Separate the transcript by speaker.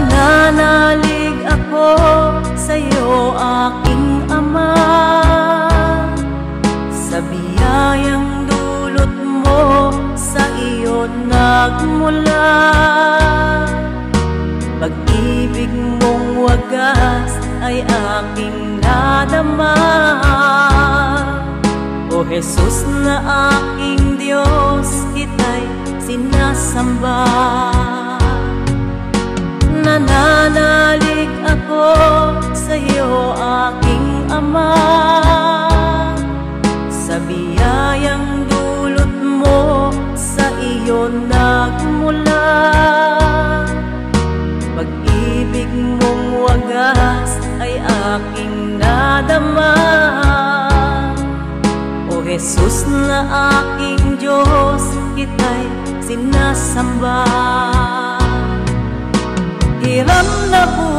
Speaker 1: Nananalig ako sa'yo, aking Ama, sa biyayang dulot mo, sa iyo nagmula. Pag-ibig mong wagas ay aking nadama. O Jesus na aking Diyos, kita'y sinasamba. Nananalig ako sa'yo, aking Ama, sa biyayang dulot mo, sa iyo nagmula. Pag-ibig mong wagas ay aking nadama. O Jesus na aking Diyos, kita'y sinasamba. Hiram na buhay